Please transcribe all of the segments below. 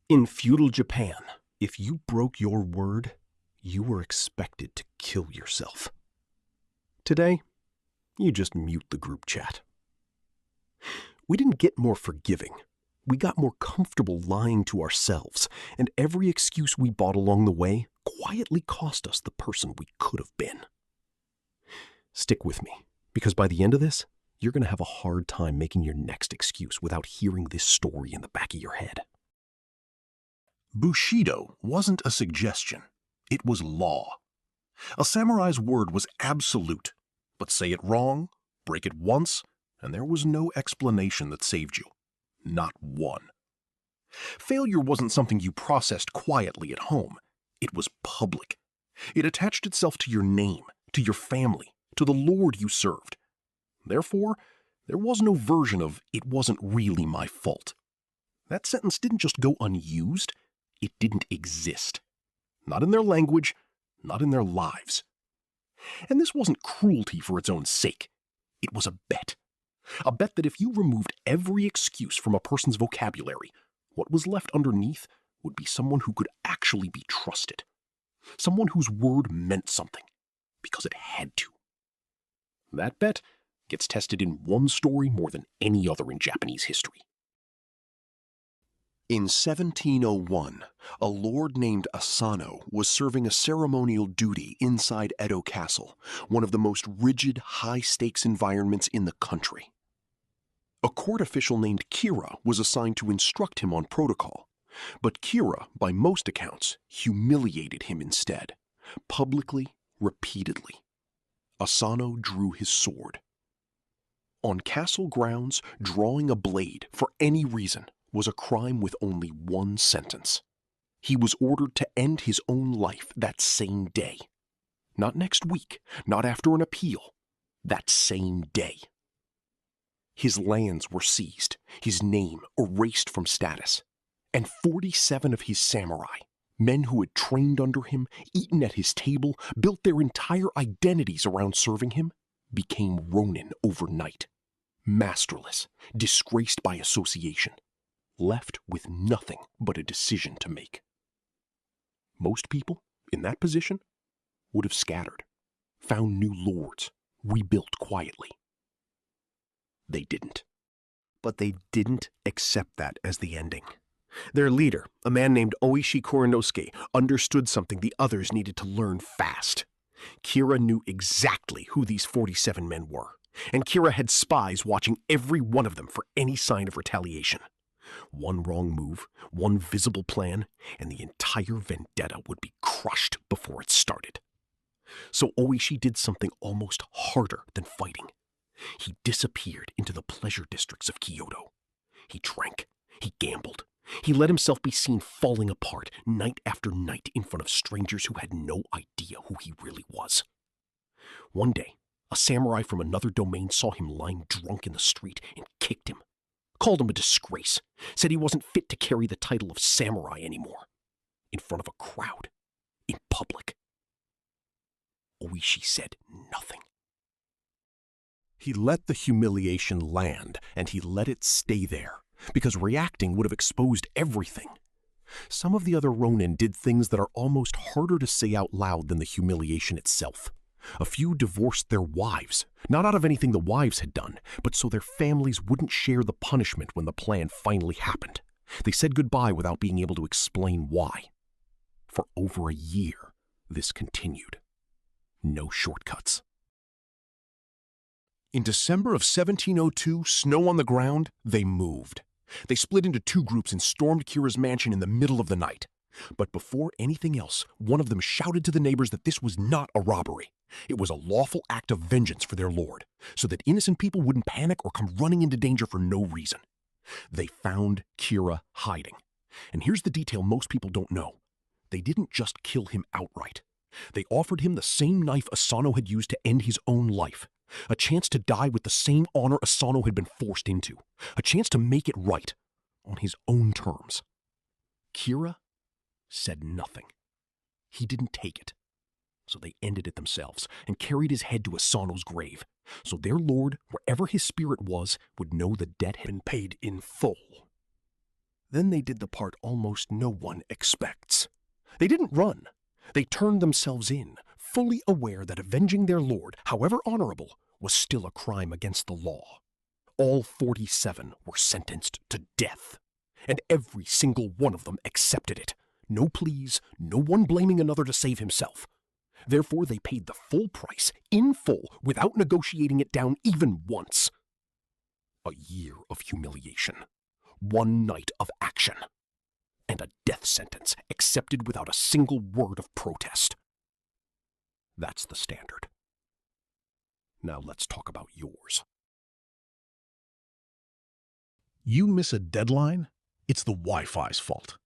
In feudal Japan, if you broke your word, you were expected to kill yourself. Today, you just mute the group chat. We didn't get more forgiving. We got more comfortable lying to ourselves, and every excuse we bought along the way quietly cost us the person we could have been. Stick with me, because by the end of this, you're going to have a hard time making your next excuse without hearing this story in the back of your head. Bushido wasn't a suggestion, it was law. A samurai's word was absolute, but say it wrong, break it once, and there was no explanation that saved you. Not one. Failure wasn't something you processed quietly at home. It was public. It attached itself to your name, to your family, to the Lord you served. Therefore, there was no version of "it wasn't really my fault." That sentence didn't just go unused, it didn't exist. Not in their language, not in their lives. And this wasn't cruelty for its own sake. It was a bet. A bet that if you removed every excuse from a person's vocabulary, what was left underneath would be someone who could actually be trusted. Someone whose word meant something, because it had to. That bet gets tested in one story more than any other in Japanese history. In 1701, a lord named Asano was serving a ceremonial duty inside Edo Castle, one of the most rigid, high-stakes environments in the country. A court official named Kira was assigned to instruct him on protocol, but Kira, by most accounts, humiliated him instead, publicly, repeatedly. Asano drew his sword. On castle grounds, drawing a blade for any reason was a crime with only one sentence. He was ordered to end his own life that same day. Not next week, not after an appeal, that same day. His lands were seized, his name erased from status, and 47 of his samurai, men who had trained under him, eaten at his table, built their entire identities around serving him, became Ronin overnight. Masterless, disgraced by association, left with nothing but a decision to make. Most people in that position would have scattered, found new lords, rebuilt quietly. They didn't. But they didn't accept that as the ending. Their leader, a man named Ōishi Kuranosuke, understood something the others needed to learn fast. Kira knew exactly who these 47 men were, and Kira had spies watching every one of them for any sign of retaliation. One wrong move, one visible plan, and the entire vendetta would be crushed before it started. So Ōishi did something almost harder than fighting. He disappeared into the pleasure districts of Kyoto. He drank, he gambled, he let himself be seen falling apart night after night in front of strangers who had no idea who he really was. One day, a samurai from another domain saw him lying drunk in the street and kicked him, called him a disgrace, said he wasn't fit to carry the title of samurai anymore, in front of a crowd, in public. Ōishi said nothing. He let the humiliation land, and he let it stay there, because reacting would have exposed everything. Some of the other Ronin did things that are almost harder to say out loud than the humiliation itself. A few divorced their wives, not out of anything the wives had done, but so their families wouldn't share the punishment when the plan finally happened. They said goodbye without being able to explain why. For over a year, this continued. No shortcuts. In December of 1702, snow on the ground, they moved. They split into two groups and stormed Kira's mansion in the middle of the night. But before anything else, one of them shouted to the neighbors that this was not a robbery. It was a lawful act of vengeance for their lord, so that innocent people wouldn't panic or come running into danger for no reason. They found Kira hiding. And here's the detail most people don't know. They didn't just kill him outright. They offered him the same knife Asano had used to end his own life. A chance to die with the same honor Asano had been forced into. A chance to make it right, on his own terms. Kira said nothing. He didn't take it. So they ended it themselves and carried his head to Asano's grave, so their lord, wherever his spirit was, would know the debt had been paid in full. Then they did the part almost no one expects. They didn't run. They turned themselves in, fully aware that avenging their lord, however honorable, was still a crime against the law. All 47 were sentenced to death, and every single one of them accepted it. No pleas, no one blaming another to save himself. Therefore, they paid the full price, in full, without negotiating it down even once. A year of humiliation, one night of action, and a death sentence accepted without a single word of protest. That's the standard. Now let's talk about yours. You miss a deadline, it's the Wi-Fi's fault.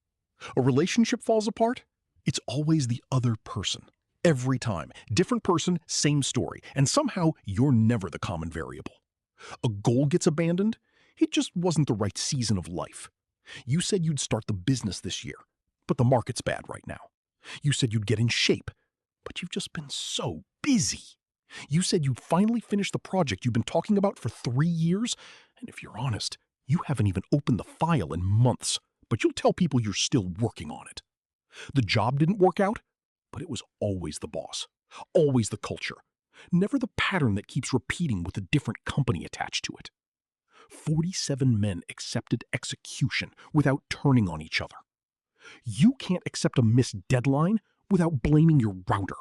A relationship falls apart, it's always the other person. Every time, different person, same story, and somehow you're never the common variable. A goal gets abandoned, it just wasn't the right season of life. You said you'd start the business this year, but the market's bad right now. You said you'd get in shape, but you've just been so busy. You said you'd finally finish the project you've been talking about for 3 years, and if you're honest, you haven't even opened the file in months, but you'll tell people you're still working on it. The job didn't work out, but it was always the boss, always the culture, never the pattern that keeps repeating with a different company attached to it. 47 men accepted execution without turning on each other. You can't accept a missed deadline without blaming your router.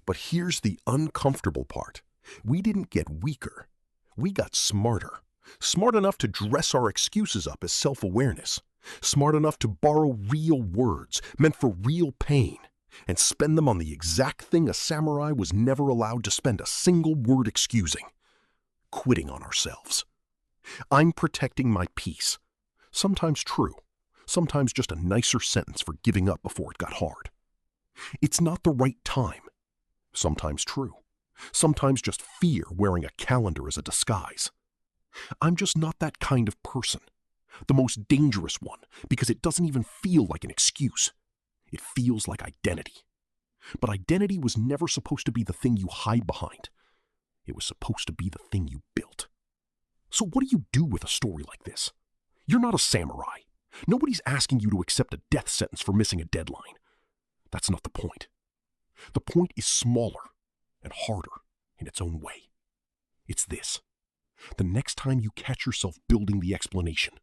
But here's the uncomfortable part. We didn't get weaker. We got smarter. Smart enough to dress our excuses up as self-awareness. Smart enough to borrow real words meant for real pain and spend them on the exact thing a samurai was never allowed to spend a single word excusing: quitting on ourselves. I'm protecting my peace. Sometimes true, sometimes just a nicer sentence for giving up before it got hard. It's not the right time. Sometimes true, sometimes just fear wearing a calendar as a disguise. I'm just not that kind of person. The most dangerous one, because it doesn't even feel like an excuse. It feels like identity. But identity was never supposed to be the thing you hide behind. It was supposed to be the thing you built. So what do you do with a story like this? You're not a samurai. Nobody's asking you to accept a death sentence for missing a deadline. That's not the point. The point is smaller and harder in its own way. It's this. The next time you catch yourself building the explanation,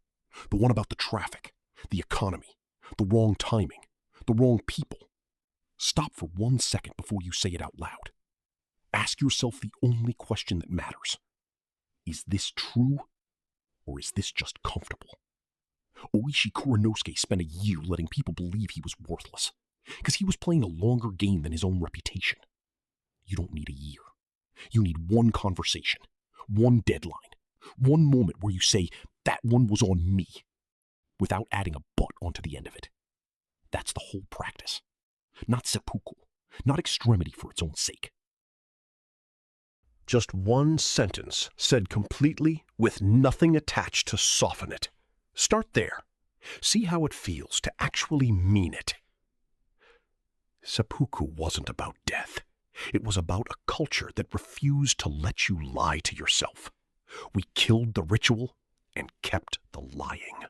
the one about the traffic, the economy, the wrong timing, the wrong people, stop for 1 second before you say it out loud. Ask yourself the only question that matters. Is this true, or is this just comfortable? Ōishi Kuranosuke spent a year letting people believe he was worthless, because he was playing a longer game than his own reputation. You don't need a year. You need one conversation, one deadline, one moment where you say, that one was on me, without adding a but onto the end of it. That's the whole practice. Not seppuku, not extremity for its own sake. Just one sentence said completely with nothing attached to soften it. Start there. See how it feels to actually mean it. Seppuku wasn't about death. It was about a culture that refused to let you lie to yourself. We killed the ritual and kept the lying.